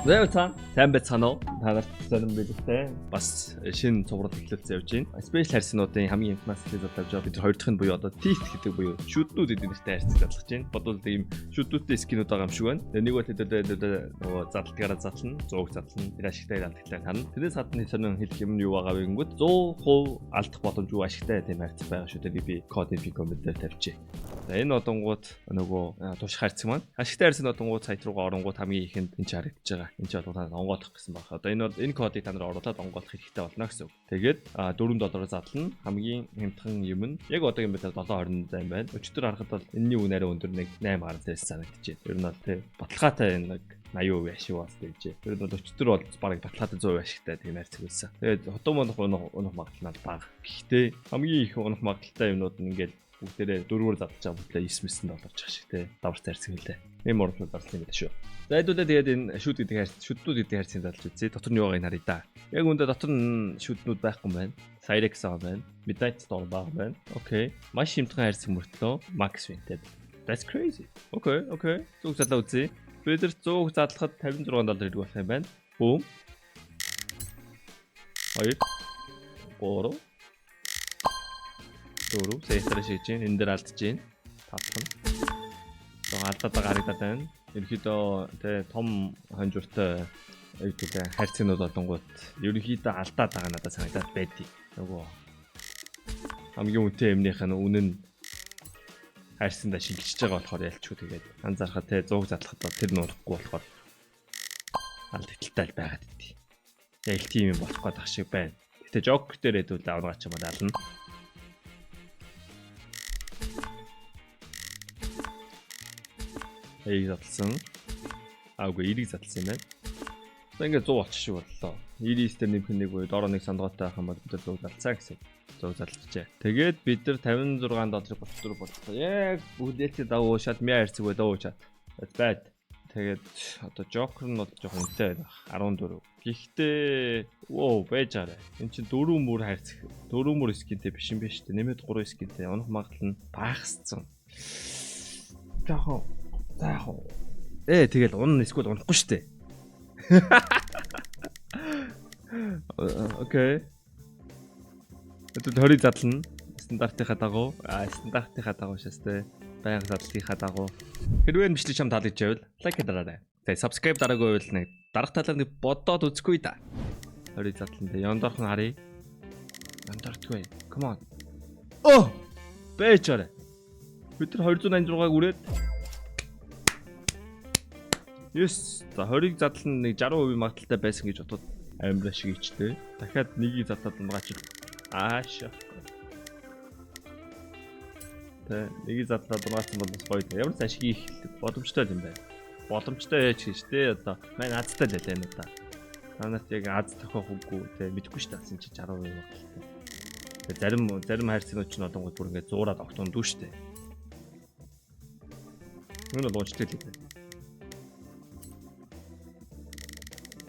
Зайвцаа сайн байцгаана уу? Та нарт сонирн билэгтэй. Бас шинэ цуврал эхлэлцээ явж байна. Спешиал харьцаануудын хамгийн инфмас хэлээд авч байгаа бид хоёр дахь нь буюу одоо TIFT гэдэг буюу шүтнүүд эднэртэй харьцаж залгаж байна. Бодвол ийм шүтнүүдтэй скинүүд байгаа юм шиг байна. Нэг бол нөгөө задлтгаараа задлана, 100-г задлана, тэр ашигтай алдагтай харна. Тэрнээс гадна сонирн хэлэх юм юу байгаа вэ гэнгүүт 100% алдах боломжгүй ашигтай тийм харьцаа байгаа шүү дээ. Би кодын комментээр тавьчих. За энэ одонгууд нөгөө туш харьцаг маань ашигтай харьцаг одонгууд сайт руугаа оронгууд хамгийн ихэнд энэ харагдаж байгаа. Энэ ч бол онгоолох гэсэн баг. Одоо энэ кодыг та нар оруулаад онгоолох хэрэгтэй болно гэсэн үг. Тэгээд $4 задлана. Хамгийн хямдхан юм нь яг одоогийн байдлаар 7.28 байна. Өчтөр харахад бол энэний үн арай өндөр нэг 8.10-аас санагдчихэ. Ер нь бол тий баталгаатай нэг 80% ашиг бас дийжээ. Тэр нь бол өчтөр бол бараг баталгаатай 100% ашигтай тийм харьцаг байсан. Тэгээд хотон унах магадлал нь бага. Гэхдээ хамгийн их унах магадлалтай юмнууд нь ингээд бүгдээрээ 4-өөр задлаж байгаа бүтлээ $9 чих шиг тий давартай харьцаг хэлээ. Ийм орлууд дарлсан юм шүү. За хэдүүлээ тэгээд энэ шүд гэдэг харьцаг, шүднүүд гэдэг харьцаг залж үзье. Дотор нь юу байгааг харъя да. Яг үүндээ дотор нь шүднүүд байхгүй юм байна. Cyrex байгаа байна. Midnight Storm байгаа байна. Окей. Маш хямдхан харьцаг мөртлөө Max Vinted. That's crazy. Окей. Зүг задлаа үзье. Бид нар зүг задлахад $56 хэрэг болох юм байна. Boom. 2 3 4 сектор шийдэж гин энэ дээр алдаж гин тавхан алдаад байгаа харагдаад байна. Ерөнхийдөө тэ том хонжуртай үүдээ харьцагнууд болонгууд ерөнхийдөө алдаад байгаа надад санагдаад байдгийг. Нөгөө хамгийн үнэтэй юмных нь үнэн харьцаандаа шилжиж байгаа болохоор ялчгүй тэгээд анзаархад тэ 100 задлахад тэр нурахгүй болохоор алдагталтай байгаад идэв. Яг л тийм юм болох гээд ах шиг байна. Гэтэ жок дээр хэдүүл аврагаач юм ална. Эийг задлсан. Аагүй 90-ийг задлсан юм байна. За ингээд 100 болчих шиг боллоо. 99 дээр нэмэх нэг үе дороо нэг сандгаатай байх юм бол бид 100 залцаа гэсэн. 100 залчжээ. Тэгээд бид нар $56 34 боллоо. Яг бүгдээтэй давуу шат мяа харьцаг бай давуу чат. That's bad. Тэгээд одоо Joker нь бол жоохон үнэтэй байх. 14. Гэхдээ байж арай. Энд чинь 4 мөр харьцаг. 4 мөр скинтэй биш юм биш үү? Нэмээд 3 скинтэй. Унах магадлал нь багасцсан. Жаахан тэгэл унна эсвэл унахгүй штэ. Окей. Эдгээр 20 задлана. Стандартынхаа дагуу. Стандартынхаа дагуу шээстэй. Баян задлынхаа дагуу. Хэрвээ бичлэг чам таалагдж байвал лайк дараарай. Тэгээ subscribe дараагүй байвал нэг дарах талаар нэг бодоод үзэхгүй да. 20 задлан дээ. Яндорх нь харъя. Яндортгүй. Come on. Бэчээрэ. Бид нар 286-аг үрээд Yes, за 20-ыг задлан нэг 60% магадaltaй байсан гэж бодоод амир шиг ичтэй. Дахиад нэгийг задлаад унгаач. Шах. Тэ нэгийг задлаад унгаасан бол бас гоё. Ямар ч ашиг их боломжтой юм байна. Боломжтой яач гэж тэ одоо маань азтай л байлаа энэ удаа. Танаас яг аз тохиох үгүй тэ мэдгүй ш таасан чи 60% магадaltaй. Тэ зарим хайрцагнууд ч одонгууд бүр ингээд 100-аад огтон дүү штэ. Энэ бол уучтай л дээ.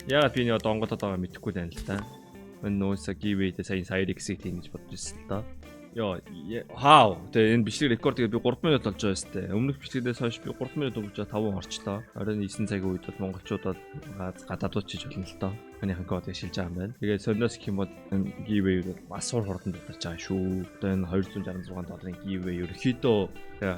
Яагаад би нэг онгодод байгаа мэдэхгүй байна л да. Энэ нөөсө giveaway-д Cyrex-ийг тийм гэж бодож ирсэн л да. Тэгээ энэ бичлэг рекорд би 3 минут болж байгаа сте. Өмнөх бичлэгээс хойш би 3 минут өгч 5 орчлоо. 29 цагийн үед бол монголчууд бол гадаадууд чиж болно л доо. Манайхан кодыг шилж байгаа юм байна. Тэгээд сониос гэх юм бол энэ giveaway бол бас сур хурдан дутарч байгаа шүү. Одоо энэ $266 giveaway ерөөхдөө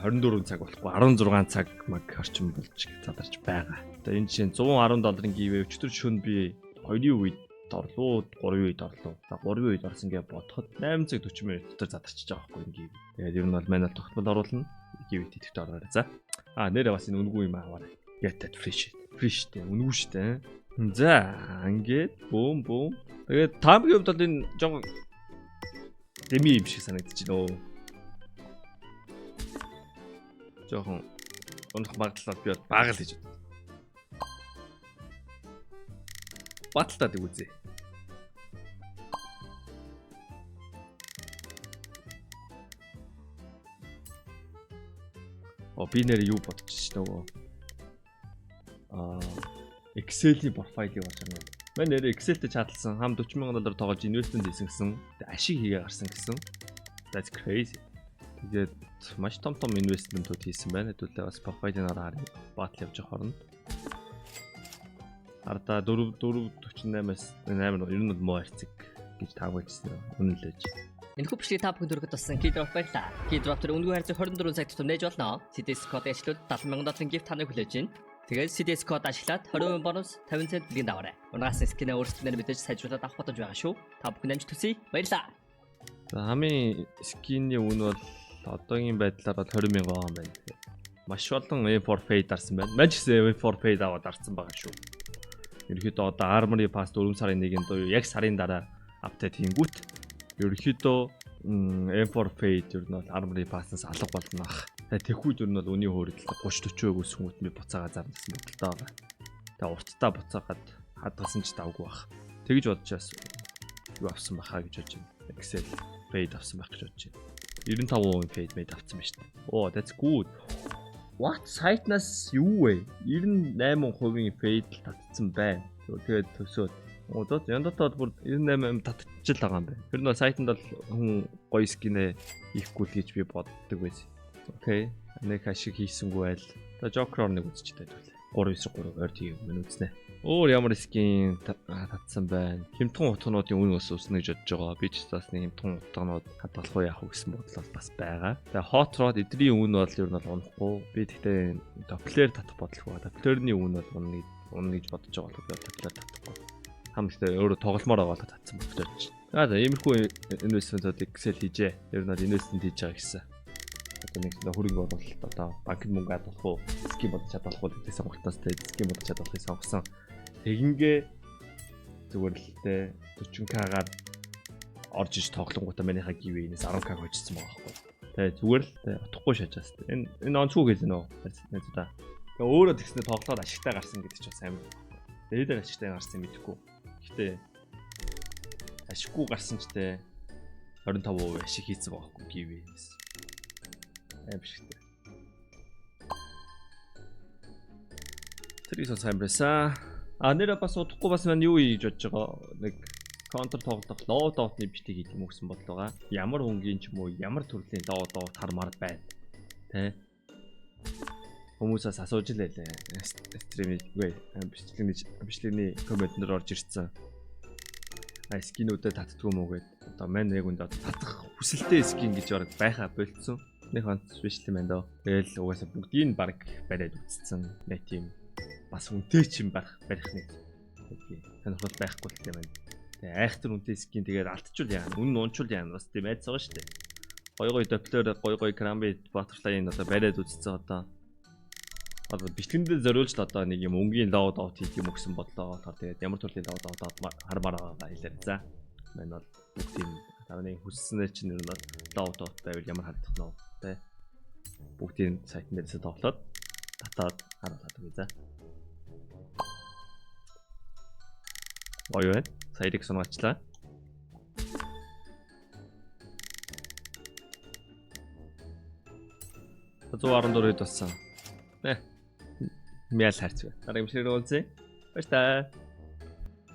24 цаг болохгүй 16 цаг маг орчим болж задарч байгаа. Одоо энэ жишээ $110 giveaway өчтөр шөнө би 2-ийн үед орлоо 3-ийн үед орлоо. За 3-ийн үед орсон гэж бодоход 8 цаг 40 минут дотор задарчиж байгаа байхгүй энэ гив. Тэгээд ер нь бол манайд тогтмол оруулна. Гив идэвхтэй ороорой. За. Нэрээ бас энэ үнгүй юм аваарай. Get that fresh. Fresh дээ. Үнгүй штэ. За, ингээд бум. Тэгээд таамгийн хувьд бол энэ жоо деми юм шиг санагдаж байна. Жохон унах магадлал би бага л гэж байна. Баталтаад үзье. Би нэр юу бодож чинь нөгөө Excel-ийн профайлыг болж байна. Манай нэр Excel-тэй чадлсан хам $40,000 тоогож инвестмент хийсэн гэсэн. Ашиг хийгээ гарсан гэсэн. That's crazy. Тэгээд маш том инвестментүүд хийсэн байна. Хэдүүлээ бас профайлын ороо харъя. Батл явж байгаа хооронд. Ардаа 448-аас 8 ер нь бол муу харьцаг гэж таамагчсан. Үнэлж. Энэ хөпшлийг та бүхэн дөрөвд туссан Keydrop баярлаа. Keydrop төр үнэгүй харьцаг 24 цаг тутам нээж болно. CDS код ажиглал 70,000 гифт таныг хүлээж байна. Тэгээд CDS код ашиглаад 20% бонус 50 цент бэлгийн даваарай. Унагаас скинээ өөрсдөө мэдээж сайжруулаад авах боломж байгаа шүү. Та бүхэн амжилт хүсье. Баярлаа. За хамгийн скинний үн бол одоогийн байдлаар бол 20,000 вон байна. Маш олон A4 Fade дарсан байна. Мань ч гэсэн A4 Fade аваад дарсан байгаа шүү. Ерөнхийдөө одоо Armory Pass 4 сарын 1-нд буюу яг сарын дараа апдейт хийнгүүт ерөнхийдөө A4 Fade ер нь бол Armory Pass-наас алга болно ах. Тэхүүд ер нь бол үний хөөрөлд 30-40% өсгөнгүүт ми буцаагаа зарнасан бодолтой байгаа. Тэгээ уртдаа буцаагаад хадгалсан ч давгүй бах. Тэгж бодчихоос юу авсан бахаа гэж бодож байна. Excel Fade авсан байх гэж бодож байна. 95% Fade made авсан байна шүү дээ. Oh, that's good. What site-наас юу вэ? 98% Fade татсан байна. Тэгээд төсөөд одоо яндатаад бүр 98% татчихл байгаа юм байна. Тэр нь сайтанд бол хүн гоё скинээ хийхгүй л гэж би боддог байсан. Окей. Нэг ашиг хийсэнгүй байл. Одоо Joker нэг үзчихтэй байл. 393 ойр тийм минь үзнэ. Өөр ямар скин татсан байна. Хямдхан утгануудын үн ус өснө гэж бодож байгаа. Би ч бас нэг хямдхан утганууд хадгалах уу яах вэ гэсэн бодол бас байгаа. Тэгээ Hot Rod эдний үн бол ер нь бол унахгүй. Би тэгтээ Doppler татах бодлого. Doppler-ний үн бол унна гэж бодож байгаа бол би Doppler татахгүй. Хамтдаа өөрөө тогломоор байгаа л татсан бодож байна. За иймэрхүү инвестментүүд Excel хийжээ. Ер нь бол инвестмент хийж байгаа гэсэн. Одоо нэг хөрөнгө оруулалт одоо банкнд мөнгө хадгалах уу, ским бодож хадгалах уу гэдэг сонголтоос тэгээд ским бодож хадгалахыг сонгосон. Тэгингээ зүгээр л тэ 40k-гаар орж иж тоглонгуудаа манийхаа гівээс 10k хожсон байгаа байхгүй. Тэгээд зүгээр л утахгүй шаажаас. Энэ онцгүй гэлээ нөө. Тэгээд өөрөө тэгснээр тоглоод ашигтай гарсан гэдэг чинь бас амар. Дээд ашигтай гарсан мэдэхгүй. Гэхдээ ашиггүй гарсан ч тэ 25% ашиг хийсэн байгаа байхгүй гівээс. Амшигтай. Тэрийг сайн байсан. Нэрээ бас удахгүй бас маань юу хийж бодож байгаа нэг контр тоглох лоо доотны битгий хийх юм гэсэн бодол байгаа. Ямар хөнгөний ч юм уу ямар төрлийн лоо доот хармаар байна. Тэ. Хүмүүсээс асууж л байлаа. Стримийг үгүй бичлэгний комментээр орж ирсэн. Скинүүдэд татдгүй юм уу гэд. Одоо маань яг үндэ татах хүсэлтэй скин гэж бараг байхаа болцсон. Нэг онц биш юм байна даа. Тэгэл угаасаа бүгдийг баг бариад үтцсэн. Нэг тийм бас үнэтэй ч юм барих нэг сонирхол байхгүй л юм байна. Тэгээ айхтар үнэтэй скин тэгээд алтчул яа. Үнэн унчул яа. Бас тийм айц байгаа шүү дээ. Гой Doppler гой Cranberry Butterfly-ын одоо бариад үтцсэн одоо бичлэгэндээ зориулж одоо нэг юм өнгийн лоо доот хийх юм өгсөн бодлоо. Тэгээд ямар төрлийн лоо доот хармаар байгаа хэлээ. За. Мань бол бүх тийм тавны хүссэнээр чинь ер нь лоо доот байвал ямар хандах нь вэ? Бүгдийн сайтн дээрээс тоглоод татаад харуулдаг үү за. Оёо, сайрыг сонгочлаа. 114-д болсон. Мял харц. Дараагийн бичлэгээр уулзъя. Баярлалаа.